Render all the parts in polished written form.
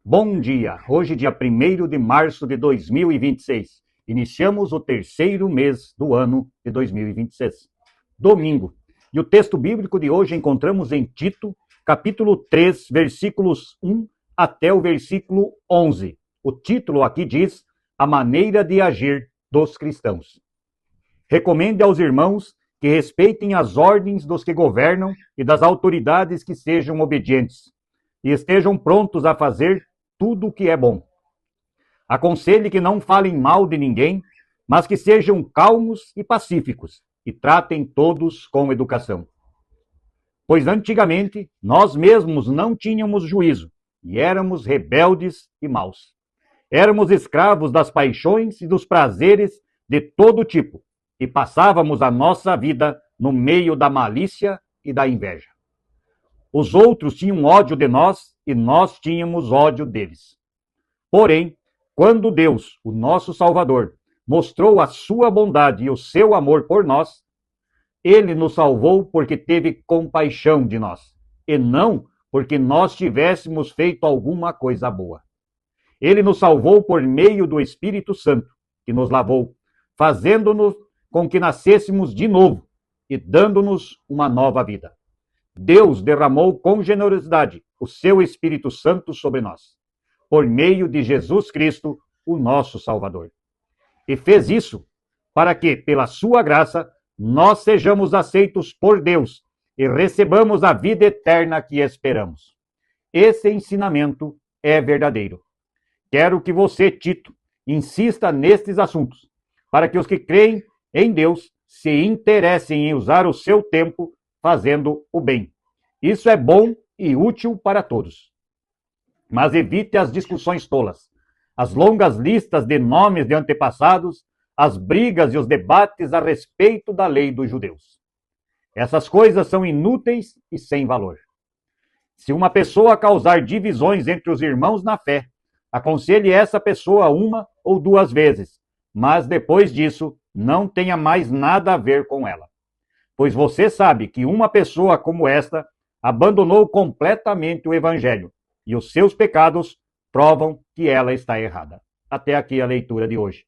Bom dia! Hoje, dia 1º de março de 2026. Iniciamos o terceiro mês do ano de 2026. Domingo. E o texto bíblico de hoje encontramos em Tito, capítulo 3, versículos 1 até o versículo 11. O título aqui diz: A maneira de agir dos cristãos. Recomende aos irmãos que respeitem as ordens dos que governam e das autoridades que sejam obedientes e estejam prontos a fazer tudo o que é bom. Aconselhe que não falem mal de ninguém, mas que sejam calmos e pacíficos e tratem todos com educação. Pois antigamente nós mesmos não tínhamos juízo e éramos rebeldes e maus. Éramos escravos das paixões e dos prazeres de todo tipo e passávamos a nossa vida no meio da malícia e da inveja. Os outros tinham ódio de nós e nós tínhamos ódio deles. Porém, quando Deus, o nosso Salvador, mostrou a sua bondade e o seu amor por nós, ele nos salvou porque teve compaixão de nós, e não porque nós tivéssemos feito alguma coisa boa. Ele nos salvou por meio do Espírito Santo, que nos lavou, fazendo-nos com que nascêssemos de novo e dando-nos uma nova vida. Deus derramou com generosidade o seu Espírito Santo sobre nós, por meio de Jesus Cristo, o nosso Salvador. E fez isso para que, pela sua graça, nós sejamos aceitos por Deus e recebamos a vida eterna que esperamos. Esse ensinamento é verdadeiro. Quero que você, Tito, insista nestes assuntos, para que os que creem em Deus se interessem em usar o seu tempo fazendo o bem. Isso é bom e útil para todos. Mas evite as discussões tolas, as longas listas de nomes de antepassados, as brigas e os debates a respeito da lei dos judeus. Essas coisas são inúteis e sem valor. Se uma pessoa causar divisões entre os irmãos na fé, aconselhe essa pessoa uma ou duas vezes, mas depois disso não tenha mais nada a ver com ela. Pois você sabe que uma pessoa como esta abandonou completamente o Evangelho e os seus pecados provam que ela está errada. Até aqui a leitura de hoje.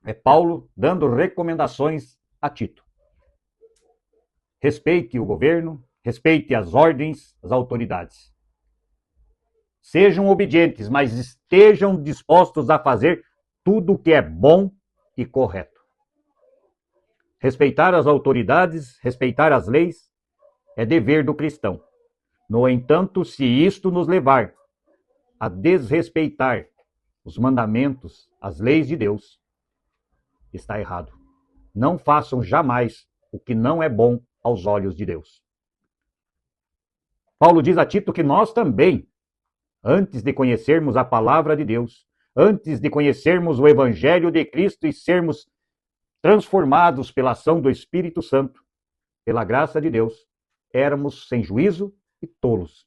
É Paulo dando recomendações a Tito. Respeite o governo, respeite as ordens, as autoridades. Sejam obedientes, mas estejam dispostos a fazer tudo o que é bom e correto. Respeitar as autoridades, respeitar as leis, é dever do cristão. No entanto, se isto nos levar a desrespeitar os mandamentos, as leis de Deus, está errado. Não façam jamais o que não é bom aos olhos de Deus. Paulo diz a Tito que nós também, antes de conhecermos a palavra de Deus, antes de conhecermos o Evangelho de Cristo e sermos transformados pela ação do Espírito Santo, pela graça de Deus, éramos sem juízo e tolos.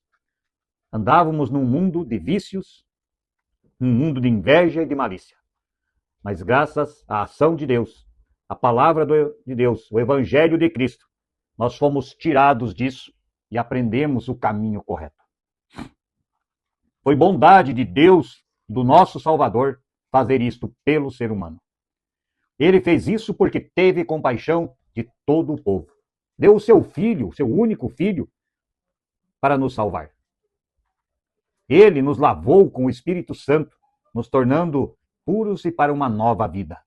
Andávamos num mundo de vícios, num mundo de inveja e de malícia. Mas graças à ação de Deus, a palavra de Deus, o Evangelho de Cristo, nós fomos tirados disso e aprendemos o caminho correto. Foi bondade de Deus, do nosso Salvador, fazer isto pelo ser humano. Ele fez isso porque teve compaixão de todo o povo. Deu o seu filho, o seu único filho, para nos salvar. Ele nos lavou com o Espírito Santo, nos tornando puros e para uma nova vida.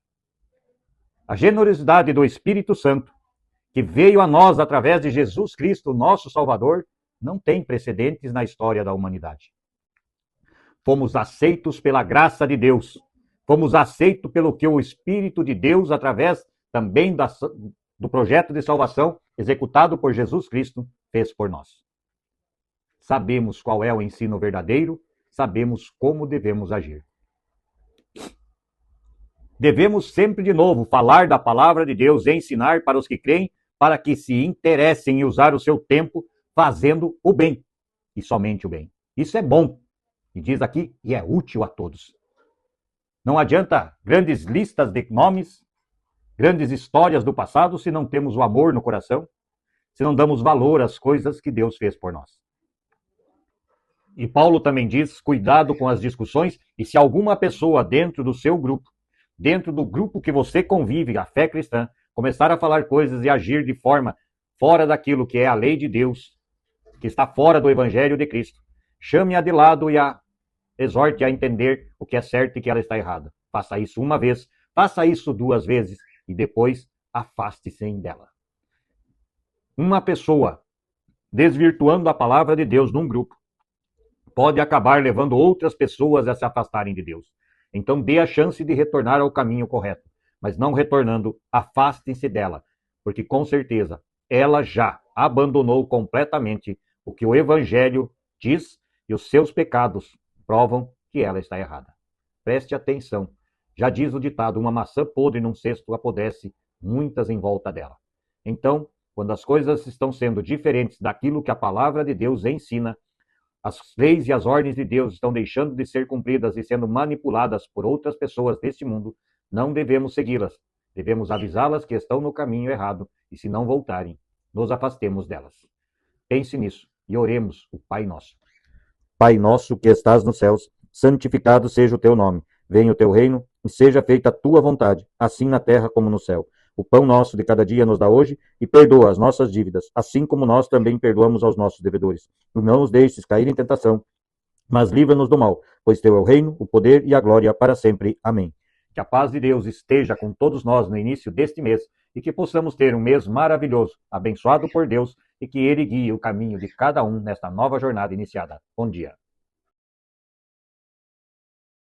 A generosidade do Espírito Santo, que veio a nós através de Jesus Cristo, nosso Salvador, não tem precedentes na história da humanidade. Fomos aceitos pela graça de Deus. Fomos aceitos pelo que o Espírito de Deus, através também do projeto de salvação executado por Jesus Cristo, fez por nós. Sabemos qual é o ensino verdadeiro, sabemos como devemos agir. Devemos sempre de novo falar da palavra de Deus e ensinar para os que creem, para que se interessem em usar o seu tempo fazendo o bem, e somente o bem. Isso é bom, e diz aqui, e é útil a todos. Não adianta grandes listas de nomes, grandes histórias do passado, se não temos o amor no coração, se não damos valor às coisas que Deus fez por nós. E Paulo também diz: cuidado com as discussões, e se alguma pessoa dentro do seu grupo, dentro do grupo que você convive, a fé cristã, começar a falar coisas e agir de forma fora daquilo que é a lei de Deus, que está fora do evangelho de Cristo, chame-a de lado e a exorte a entender o que é certo e que ela está errada. Faça isso uma vez, faça isso 2 vezes e depois afaste-se dela. Uma pessoa desvirtuando a palavra de Deus num grupo pode acabar levando outras pessoas a se afastarem de Deus. Então dê a chance de retornar ao caminho correto, mas não retornando, afaste-se dela, porque com certeza ela já abandonou completamente o que o evangelho diz e os seus pecados provam que ela está errada. Preste atenção. Já diz o ditado: uma maçã podre num cesto apodrece muitas em volta dela. Então, quando as coisas estão sendo diferentes daquilo que a palavra de Deus ensina, as leis e as ordens de Deus estão deixando de ser cumpridas e sendo manipuladas por outras pessoas deste mundo, não devemos segui-las. Devemos avisá-las que estão no caminho errado e, se não voltarem, nos afastemos delas. Pense nisso e oremos o Pai Nosso. Pai nosso que estás nos céus, santificado seja o teu nome. Venha o teu reino e seja feita a tua vontade, assim na terra como no céu. O pão nosso de cada dia nos dá hoje e perdoa as nossas dívidas, assim como nós também perdoamos aos nossos devedores. E não nos deixes cair em tentação, mas livra-nos do mal, pois teu é o reino, o poder e a glória para sempre. Amém. Que a paz de Deus esteja com todos nós no início deste mês e que possamos ter um mês maravilhoso, abençoado por Deus, e que Ele guie o caminho de cada um nesta nova jornada iniciada. Bom dia.